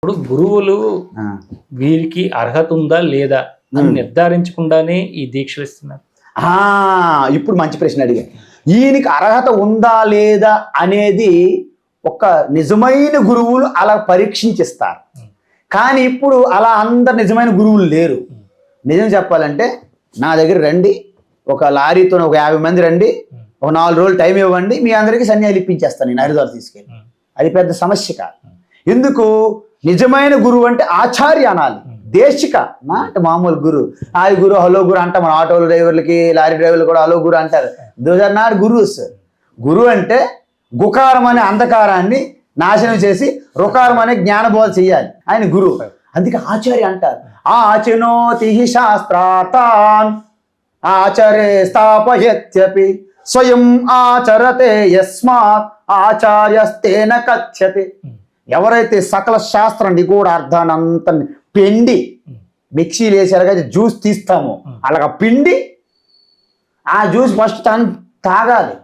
ఇప్పుడు గురువులు వీరికి అర్హత ఉందా లేదా అని నిర్ధారించకుండానే ఈ దీక్షలు ఇస్తున్నారు. ఇప్పుడు మంచి ప్రశ్న అడిగా. ఈయనకి అర్హత ఉందా లేదా అనేది ఒక నిజమైన గురువులు అలా పరీక్షించిస్తారు. కానీ ఇప్పుడు అలా అందరు నిజమైన గురువులు లేరు. నిజం చెప్పాలంటే నా దగ్గర రండి, ఒక లారీతో ఒక 50 మంది రండి, ఒక 4 రోజులు టైం ఇవ్వండి, మీ అందరికీ సన్యాలు ఇప్పించేస్తాను నేను హరిద్వార్ తీసుకెళ్ళి. అది పెద్ద సమస్య కాదు. ఎందుకు? నిజమైన గురువు అంటే ఆచార్య అనాలి, దేశిక నాట్ మామూలు గురువు. అది గురు హలో గురు అంటాం. మన ఆటో డ్రైవర్లకి లారీ డ్రైవర్లు కూడా హలో గురు అంటారు. దోస్ ఆర్ నాట్ గురువుస్. గురువు అంటే గుకారం అనే అంధకారాన్ని నాశనం చేసి రుకారం అనే జ్ఞానబోధ చెయ్యాలి, ఆయన గురువు. అందుకే ఆచార్య అంటారు. ఆచనోతి శాస్త్రాతాన్ ఆచరే స్థాపయత్యపి స్వయం ఆచరతే యస్మాత్ ఆచార్యస్తేన కథ్యతే. ఎవరైతే సకల శాస్త్ర నిగూఢ అర్థానంత పిండి మిక్సీలు వేసారుగా జ్యూస్ తీస్తామో అలాగ పిండి ఆ జ్యూస్ ఫస్ట్ తను తాగాలి.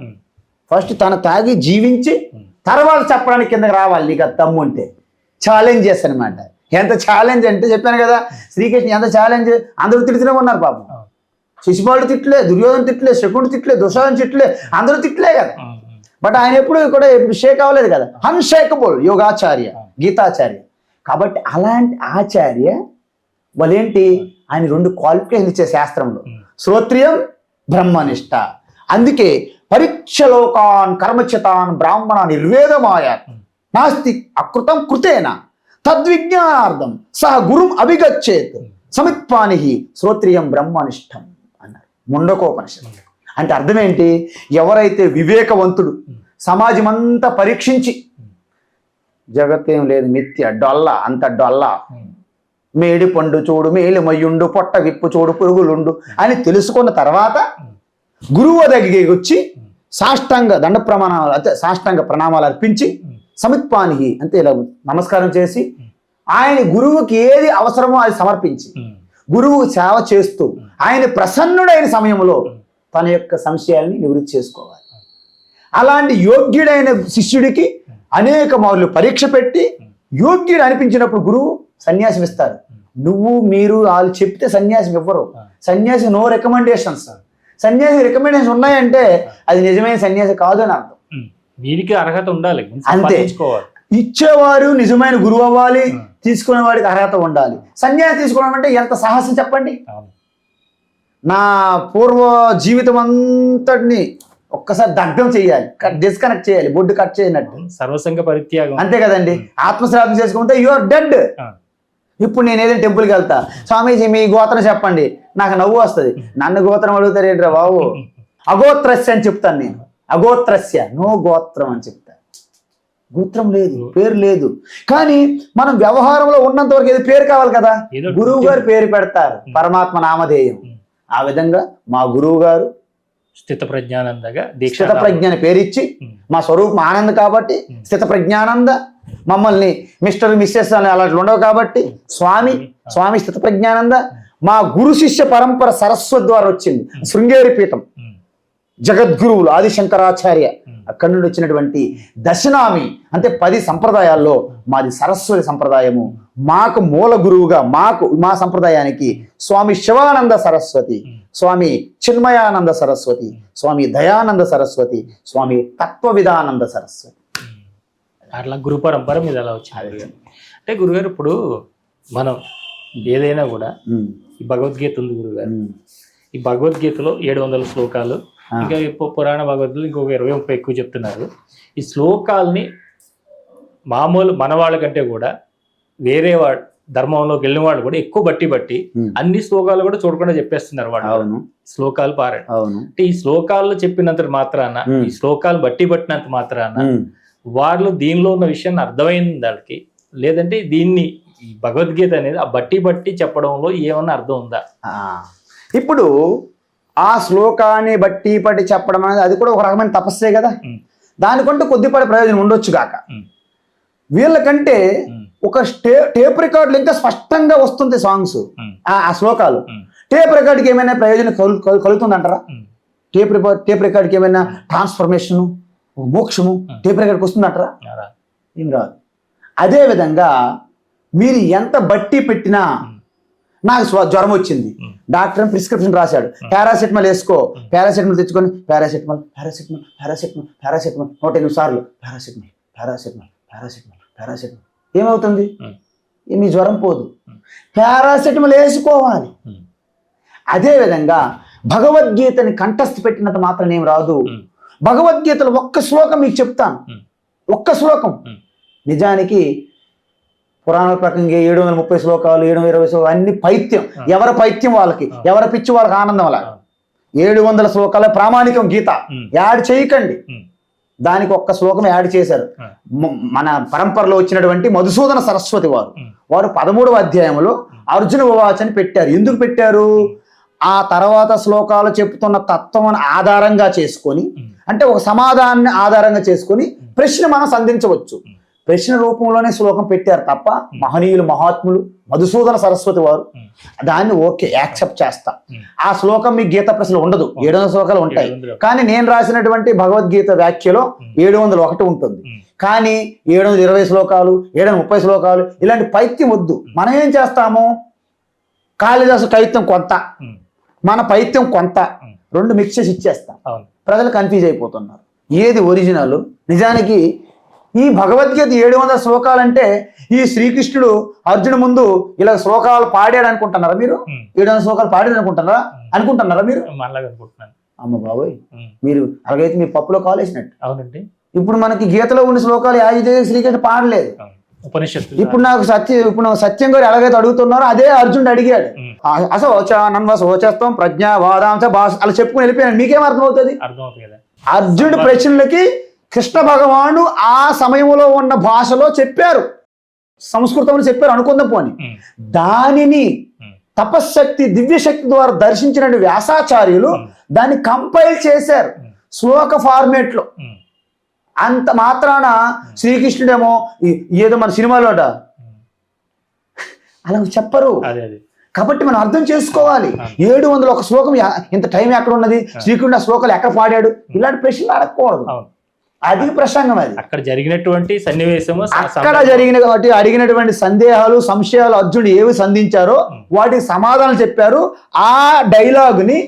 ఫస్ట్ తను తాగి జీవించి తర్వాత చెప్పడానికి కిందకి రావాలి. నీకు అది దమ్ము ఉంటే ఛాలెంజ్ చేస్తాను అనమాట. ఎంత ఛాలెంజ్ అంటే చెప్పాను కదా, శ్రీకృష్ణ ఎంత ఛాలెంజ్. అందరూ తిడుతూనే ఉన్నారు పాపం. శిశుపాలుడు తిట్లే, దుర్యోధన తిట్లే, శకుడు తిట్లే, దుశ్శాసన తిట్లే, అందరూ తిట్లే కదా. బట్ ఆయన ఎప్పుడు కూడా షేక్ అవ్వలేదు కదా. అన్షేకబుల్ యోగాచార్య, గీతాచార్య. కాబట్టి అలాంటి ఆచార్య వాళ్ళేంటి, ఆయన 2 క్వాలిఫికేషన్ ఇచ్చే శాస్త్రంలో, శ్రోత్రియం బ్రహ్మనిష్ట. అందుకే పరీక్షలోకాన్ కర్మచితాన్ బ్రాహ్మణ నిర్వేదమాయ నాస్తి అకృతం కృతేన తద్విజ్ఞానార్థం సహ గురుం అభిగచ్చేత్ సమిత్పాని శ్రోత్రియం బ్రహ్మనిష్టం అన్నారు ముండకోపనిషత్తు. అంటే అర్థం ఏంటి? ఎవరైతే వివేకవంతుడు సమాజం అంతా పరీక్షించి జగత్తేం లేదు మిథ్య డొల్ల అంత డొల్ల, మేడి పండు చూడు మేలి మయ్యుండు, పొట్ట విప్పు చూడు పురుగులుండు అని తెలుసుకున్న తర్వాత గురువు దగ్గరికి వచ్చి సాష్టాంగ దండ ప్రమాణాలు అంటే సాష్టాంగ ప్రణామాలు అర్పించి సమిత్పాని అంటే ఇలా నమస్కారం చేసి ఆయన గురువుకి ఏది అవసరమో అది సమర్పించి గురువు సేవ చేస్తూ ఆయన ప్రసన్నుడైన సమయంలో తన యొక్క సంశయాల్ని నివృత్తి చేసుకోవాలి. అలాంటి యోగ్యుడైన శిష్యుడికి అనేక మార్లు పరీక్ష పెట్టి యోగ్యుడు అనిపించినప్పుడు గురువు సన్యాసం ఇస్తారు. నువ్వు మీరు వాళ్ళు చెప్తే సన్యాసం ఇవ్వరు. సన్యాసి నో రికమెండేషన్స్. సన్యాసి రికమెండేషన్ ఉన్నాయంటే అది నిజమైన సన్యాసి కాదు అని అర్థం. వీరికి అర్హత ఉండాలి అంతే. ఇచ్చేవారు నిజమైన గురువు అవ్వాలి, తీసుకునే వాడికి అర్హత ఉండాలి. సన్యాసి తీసుకోవడం అంటే ఎంత సాహసం చెప్పండి. నా పూర్వ జీవితం అంతటిని ఒక్కసారి దగ్ధం చేయాలి, డిస్కనెక్ట్ చేయాలి, బొడ్డు కట్ చేయనట్టు, సర్వసంగ పరిత్యాగం. అంతే కదండి. ఆత్మశ్రాద్ధం చేసుకుంటే యు ఆర్ డెడ్. ఇప్పుడు నేను ఏదైనా టెంపుల్కి వెళ్తా, స్వామీజీ మీ గోత్రం చెప్పండి, నాకు నవ్వు వస్తుంది. నన్ను గోత్రం అడుగుతారు ఏంట్రా బాబు, అగోత్రస్య అని చెప్తాను నేను. అగోత్రస్య నో గోత్రం అని చెప్తాను. గోత్రం లేదు, పేరు లేదు. కానీ మనం వ్యవహారంలో ఉన్నంత వరకు ఏదో పేరు కావాలి కదా. గురువు గారు పేరు పెడతారు, పరమాత్మ నామధేయం. ఆ విధంగా మా గురువు గారు స్థిత ప్రజ్ఞానందగా స్థిత ప్రజ్ఞాని పేరిచ్చి, మా స్వరూపం ఆనంద్ కాబట్టి స్థిత ప్రజ్ఞానంద, మమ్మల్ని మిస్టర్ మిస్సెస్ అని అలాంటి ఉండవు కాబట్టి స్వామి స్థిత ప్రజ్ఞానంద. మా గురు శిష్య పరంపర సరస్వతి ద్వారా వచ్చింది. శృంగేరి పీఠం జగద్గురువులు ఆదిశంకరాచార్య అక్కడి నుండి వచ్చినటువంటి దశనామి అంటే 10 సంప్రదాయాల్లో మాది సరస్వతి సంప్రదాయము. మాకు మూల గురువుగా మా సంప్రదాయానికి స్వామి శివానంద సరస్వతి, స్వామి చిన్మయానంద సరస్వతి, స్వామి దయానంద సరస్వతి, స్వామి తత్వవిధానంద సరస్వతి. అట్లా గురు పరంపర మీద అలా వచ్చింది. అంటే గురుగారు ఇప్పుడు మనం ఏదైనా కూడా ఈ భగవద్గీత ఉంది గురుగారు. ఈ భగవద్గీతలో 700 శ్లోకాలు, ఇంకా పురాణ భగవద్గీతలు ఇంకొక 20-30 ఎక్కువ చెప్తున్నారు. ఈ శ్లోకాల్ని మామూలు మన వాళ్ళ కంటే కూడా వేరే వాడు ధర్మంలోకి వెళ్ళిన వాళ్ళు కూడా ఎక్కువ బట్టి అన్ని శ్లోకాలు కూడా చూడకుండా చెప్పేస్తున్నారు వాళ్ళు. శ్లోకాలు పారాయణ అంటే ఈ శ్లోకాల్లో చెప్పినంత మాత్రాన, ఈ శ్లోకాలు పట్టినంత మాత్రాన వాళ్ళు దీనిలో ఉన్న విషయాన్ని అర్థమైంది వాళ్ళకి, లేదంటే దీన్ని ఈ భగవద్గీత అనేది ఆ బట్టి చెప్పడంలో ఏమన్నా అర్థం ఉందా? ఇప్పుడు ఆ శ్లోకాన్ని బట్టి చెప్పడం అనేది అది కూడా ఒక రకమైన తపస్సే కదా. దానికంటే కొద్దిపాటి ప్రయోజనం ఉండొచ్చు కాక, వీళ్ళకంటే ఒక టేప్ రికార్డులు ఇంకా స్పష్టంగా వస్తుంది సాంగ్స్, ఆ శ్లోకాలు. టేప్ రికార్డుకి ఏమైనా ప్రయోజనం కలుగుతుందంటారా? టేప్ రికార్డుకి ఏమైనా ట్రాన్స్ఫర్మేషను మోక్షము టేప్ రికార్డుకి వస్తుందంటారా? ఏం రాదు. అదేవిధంగా మీరు ఎంత బట్టి పెట్టినా నాకు జ్వరం వచ్చింది, డాక్టర్ ప్రిస్క్రిప్షన్ రాశాడు, పారాసెటమాల్ వేసుకో, పారాసెటమాల్ తెచ్చుకొని పారాసెటమాల్ 108 సార్లు పారాసెటమాల్ ఏమవుతుంది? మీ జ్వరం పోదు. పారాసెటమాల్ వేసుకోవాలి. అదేవిధంగా భగవద్గీతని కంఠస్థ పెట్టినంత మాత్రం ఏం రాదు. భగవద్గీతలో ఒక్క శ్లోకం మీకు చెప్తాను, ఒక్క శ్లోకం. నిజానికి పురాణాల ప్రకారంగా 730 శ్లోకాలు 720 శ్లోకాలు అన్ని పైత్యం, ఎవరి పైత్యం వాళ్ళకి, ఎవరి పిచ్చి వాళ్ళకి ఆనందం. అలా 700 శ్లోకాల ప్రామాణికం గీత, యాడ్ చేయకండి. దానికి ఒక్క శ్లోకం యాడ్ చేశారు. మన పరంపరలో వచ్చినటువంటి మధుసూదన సరస్వతి వారు 13వ అధ్యాయంలో అర్జున ఉవాచని పెట్టారు. ఎందుకు పెట్టారు? ఆ తర్వాత శ్లోకాలు చెప్తున్న తత్వం ఆధారంగా చేసుకొని, అంటే ఒక సమాధానాన్ని ఆధారంగా చేసుకొని ప్రశ్న మనం సంధించవచ్చు. ప్రశ్న రూపంలోనే శ్లోకం పెట్టారు తప్ప మహనీయులు మహాత్ములు మధుసూదన సరస్వతి వారు దాన్ని ఓకే యాక్సెప్ట్ చేస్తా. ఆ శ్లోకం మీ గీత ప్రశ్నలు ఉండదు, 700 శ్లోకాలు ఉంటాయి. కానీ నేను రాసినటువంటి భగవద్గీత వ్యాఖ్యలో 701 ఉంటుంది. కానీ 720 శ్లోకాలు 730 శ్లోకాలు ఇలాంటి పైత్యం వద్దు. మనం ఏం చేస్తాము? కాళిదాసు కవిత్వం కొంత, మన పైత్యం కొంత, రెండు మిక్స్ చేసి ఇచ్చేస్తాం. ప్రజలు కన్ఫ్యూజ్ అయిపోతున్నారు, ఏది ఒరిజినల్. నిజానికి ఈ భగవద్గీత 700 శ్లోకాలు అంటే ఈ శ్రీకృష్ణుడు అర్జున ముందు ఇలా శ్లోకాలు పాడాడు అనుకుంటున్నారా మీరు? 700 శ్లోకాలు పాడాడు అనుకుంటున్నారా మీరు? అమ్మ బాబోయ్, మీరు అలాగైతే మీ పప్పులో కాలేసినట్టు. అవునండి. ఇప్పుడు మనకి గీతలో ఉన్న శ్లోకాలు శ్రీకృష్ణ పాడలేదు. ఇప్పుడు నాకు సత్యం గారు ఎలాగైతే అడుగుతున్నారో అదే అర్జునుడు అడిగాడు. అసోచానన్వశోచస్తం ప్రజ్ఞావాదాంశ భాష అలా చెప్పుకుని వెళ్ళిపోయాను. మీకేం అర్థమవుతుంది? అర్జునుడి ప్రశ్నలకి కృష్ణ భగవానుడు ఆ సమయంలో ఉన్న భాషలో చెప్పారు, సంస్కృతంలో చెప్పారు అనుకుందాం పోని. దానిని తపశ్శక్తి దివ్యశక్తి ద్వారా దర్శించిన వ్యాసాచార్యులు దాన్ని కంపైల్ చేశారు శ్లోక ఫార్మేట్ లో. అంత మాత్రాన శ్రీకృష్ణుడేమో ఏదో మన సినిమాలోట అలా చెప్పరు. కాబట్టి మనం అర్థం చేసుకోవాలి. 701 శ్లోకం ఇంత టైం ఎక్కడ ఉన్నది, శ్రీకృష్ణుడు ఆ శ్లోకాలు ఎక్కడ పాడాడు, ఇలాంటి ప్రశ్నలు అడగకూడదు. అది ప్రసంగం. అది అక్కడ జరిగినటువంటి సన్నివేశము, అక్కడ అడిగినటువంటి సందేహాలు సంశయాలు అర్జునుడు ఏవి సంధించారో వాటికి సమాధానం చెప్పారు. ఆ డైలాగ్ ని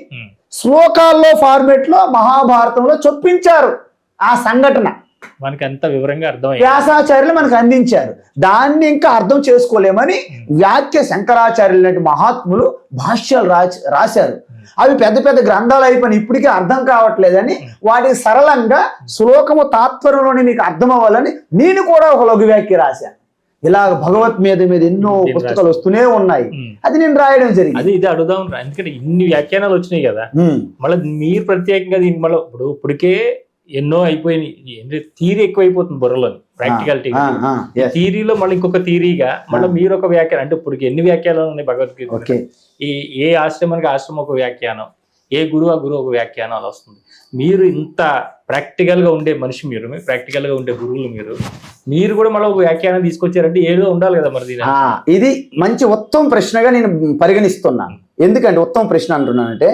శ్లోకాల్లో ఫార్మేట్ లో మహాభారతంలో చొప్పించారు. ఆ సంఘటన మనకి ఎంత వివరంగా అర్థం వ్యాసాచార్యులు మనకు అందించారు. దాన్ని ఇంకా అర్థం చేసుకోలేమని వ్యాఖ్య శంకరాచార్యులు లాంటి మహాత్ములు భాష్యాలు రాశారు. అవి పెద్ద పెద్ద గ్రంథాలు అయిపోయినాయి, ఇప్పటికీ అర్థం కావట్లేదని వాటికి సరళంగా శ్లోకము తాత్పర్యంలోనే మీకు అర్థం అవ్వాలని నేను కూడా ఒక లఘు వ్యాఖ్య రాశాను. ఇలా భగవత్ మీద ఎన్నో పుస్తకాలు వస్తూనే ఉన్నాయి, అది నేను రాయడం జరిగింది. అది ఇది అడుగుదాం, ఎందుకంటే ఇన్ని వ్యాఖ్యానాలు వచ్చినాయి కదా, మళ్ళీ మీరు ప్రత్యేకంగా దీనికి మళ్ళీ ఇప్పటికే ఎన్నో అయిపోయినాయి. థియరీ ఎక్కువైపోతుంది బుర్రలో, ప్రాక్టికాలిటీ. థియరీలో మళ్ళీ ఇంకొక థియరీగా మళ్ళీ మీరు ఒక వ్యాఖ్యానం, అంటే ఇప్పుడు ఎన్ని వ్యాఖ్యానాలు ఉన్నాయి భగవద్గీత. ఏ ఆశ్రమానికి ఆశ్రమం ఒక వ్యాఖ్యానం, ఏ గురువు ఆ గురువు ఒక వ్యాఖ్యానం అలా వస్తుంది. మీరు ఇంత ప్రాక్టికల్ గా ఉండే మనిషి, మీరు ప్రాక్టికల్ గా ఉండే గురువులు, మీరు కూడా మళ్ళీ ఒక వ్యాఖ్యానం తీసుకొచ్చారంటే ఏదో ఉండాలి కదా మరి. ఇది మంచి ఉత్తమ ప్రశ్నగా నేను పరిగణిస్తున్నాను. ఎందుకంటే ఉత్తమ ప్రశ్న అంటున్నానంటే,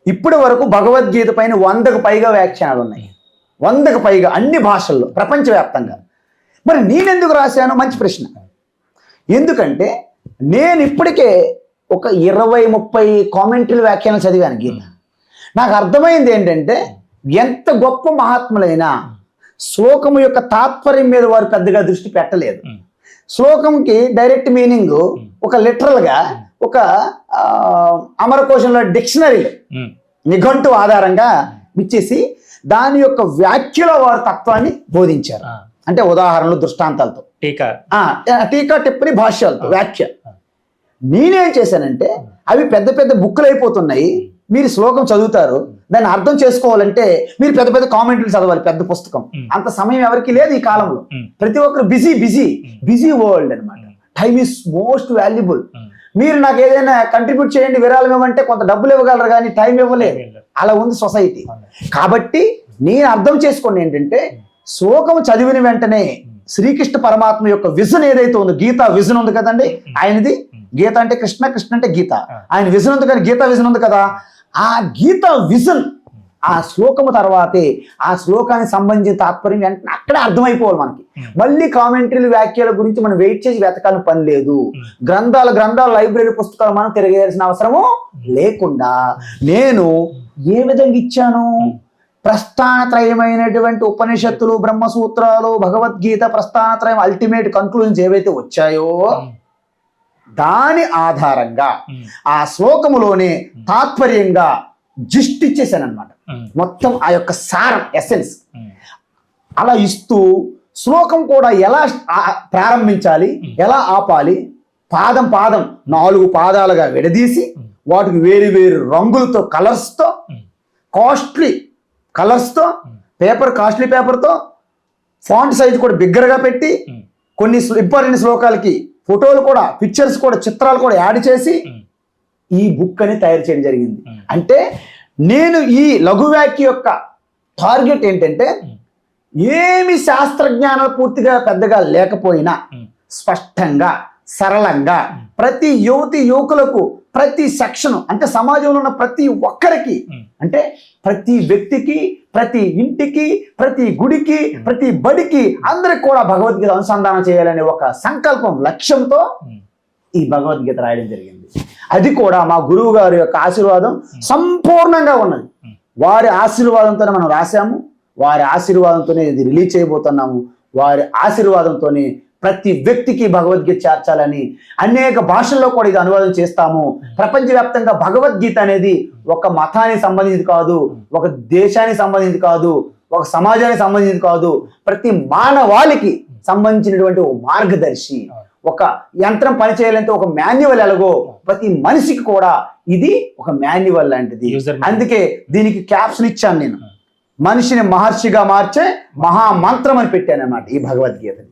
ఇప్పటి వరకు భగవద్గీత పైన 100కు పైగా వ్యాఖ్యానాలు ఉన్నాయి, 100కు పైగా అన్ని భాషల్లో ప్రపంచవ్యాప్తంగా. మరి నేనెందుకు రాశాను? మంచి ప్రశ్న. ఎందుకంటే నేను ఇప్పటికే ఒక 20-30 కామెంటరీ వ్యాఖ్యానాలు చదివాను గీత. నాకు అర్థమైంది ఏంటంటే, ఎంత గొప్ప మహాత్ములైనా శ్లోకము యొక్క తాత్పర్యం మీద వారు పెద్దగా దృష్టి పెట్టలేదు. శ్లోకంకి డైరెక్ట్ మీనింగ్ ఒక లిటరల్ గా ఒక అమరకోశంలో డిక్షనరీలో నిఘంటు ఆధారంగా ఇచ్చేసి దాని యొక్క వ్యాఖ్యలో వారు తత్వాన్ని బోధించారు. అంటే ఉదాహరణలు దృష్టాంతాలతో, టీకా టిప్పని భాష్యాలతో వ్యాఖ్య. నేనేం చేశానంటే, అవి పెద్ద పెద్ద బుక్కులు అయిపోతున్నాయి, మీరు శ్లోకం చదువుతారు, దాన్ని అర్థం చేసుకోవాలంటే మీరు పెద్ద పెద్ద కామెంటరీలు చదవాలి, పెద్ద పుస్తకం. అంత సమయం ఎవరికి లేదు ఈ కాలంలో. ప్రతి ఒక్కరు బిజీ వరల్డ్ అనమాట. Time is most valuable. మీరు నాకు ఏదైనా కంట్రిబ్యూట్ చేయండి, విరాళం ఇవ్వమంటే కొంత డబ్బులు ఇవ్వగలరు కానీ టైం ఇవ్వలేదు. అలా ఉంది సొసైటీ. కాబట్టి నేను అర్థం చేసుకోండి ఏంటంటే, శ్లోకం చదివిన వెంటనే శ్రీకృష్ణ పరమాత్మ యొక్క విజన్ ఏదైతే ఉందో, గీతా విజన్ ఉంది కదండి ఆయనది. గీత అంటే కృష్ణ, కృష్ణ అంటే గీత. ఆయన విజన్ ఉంది కానీ గీతా విజన్ ఉంది కదా. ఆ గీతా విజన్ ఆ శ్లోకము తర్వాతే ఆ శ్లోకానికి సంబంధించిన తాత్పర్యం వెంటనే అక్కడే అర్థమైపోవాలి మనకి. మళ్ళీ కామెంటరీలు వ్యాఖ్యల గురించి మనం వెయిట్ చేసి వెతకాలని పని లేదు. గ్రంథాల లైబ్రరీ పుస్తకాలు మనం తిరగేయాల్సిన అవసరము లేకుండా నేను ఏ విధంగా ఇచ్చాను, ప్రస్థానత్రయమైనటువంటి ఉపనిషత్తులు, బ్రహ్మసూత్రాలు, భగవద్గీత, ప్రస్థానత్రయం అల్టిమేట్ కన్క్లూజన్స్ ఏవైతే వచ్చాయో దాని ఆధారంగా ఆ శ్లోకములోనే తాత్పర్యంగా జిస్ట్ ఇచ్చేసాను అనమాట. మొత్తం ఆ యొక్క సారం, ఎసెన్స్ అలా ఇస్తూ శ్లోకం కూడా ఎలా ప్రారంభించాలి, ఎలా ఆపాలి, పాదం 4 పాదాలుగా విడదీసి వాటికి వేరు వేరు రంగులతో, కలర్స్తో, కాస్ట్లీ కలర్స్తో, కాస్ట్లీ పేపర్తో, ఫాంట్ సైజ్ కూడా బిగ్గరగా పెట్టి కొన్ని ఇంపార్టెంట్ శ్లోకాలకి ఫోటోలు కూడా, పిక్చర్స్ కూడా, చిత్రాలు కూడా యాడ్ చేసి ఈ బుక్ అని తయారు చేయడం జరిగింది. అంటే నేను ఈ లఘువాక్య యొక్క టార్గెట్ ఏంటంటే ఏమి శాస్త్రజ్ఞానాలు పూర్తిగా పెద్దగా లేకపోయినా స్పష్టంగా, సరళంగా ప్రతి యువకులకు, ప్రతి సెక్షన్ అంటే సమాజంలో ఉన్న ప్రతి ఒక్కరికి, అంటే ప్రతి వ్యక్తికి, ప్రతి ఇంటికి, ప్రతి గుడికి, ప్రతి బడికి అందరికి కూడా భగవద్గీత అనుసంధానం చేయాలనే ఒక సంకల్పం, లక్ష్యంతో ఈ భగవద్గీత రాయడం జరిగింది. అది కూడా మా గురువు గారి యొక్క ఆశీర్వాదం సంపూర్ణంగా ఉన్నది. వారి ఆశీర్వాదంతోనే మనం రాశాము, వారి ఆశీర్వాదంతోనే ఇది రిలీజ్ చేయబోతున్నాము. వారి ఆశీర్వాదంతోనే ప్రతి వ్యక్తికి భగవద్గీత చేర్చాలని అనేక భాషల్లో కూడా ఇది అనువాదం చేస్తాము. ప్రపంచవ్యాప్తంగా భగవద్గీత అనేది ఒక మతానికి సంబంధించి కాదు, ఒక దేశానికి సంబంధించి కాదు, ఒక సమాజానికి సంబంధించి కాదు, ప్రతి మానవాళికి సంబంధించినటువంటి ఒక మార్గదర్శి. ఒక యంత్రం పనిచేయాలంటే ఒక మాన్యువల్ ఎలాగో ప్రతి మనిషికి కూడా ఇది ఒక మాన్యువల్ లాంటిది. అందుకే దీనికి క్యాప్షన్ ఇచ్చాను నేను, మనిషిని మహర్షిగా మార్చే మహామంత్రం అని పెట్టాను అన్నమాట ఈ భగవద్గీతని.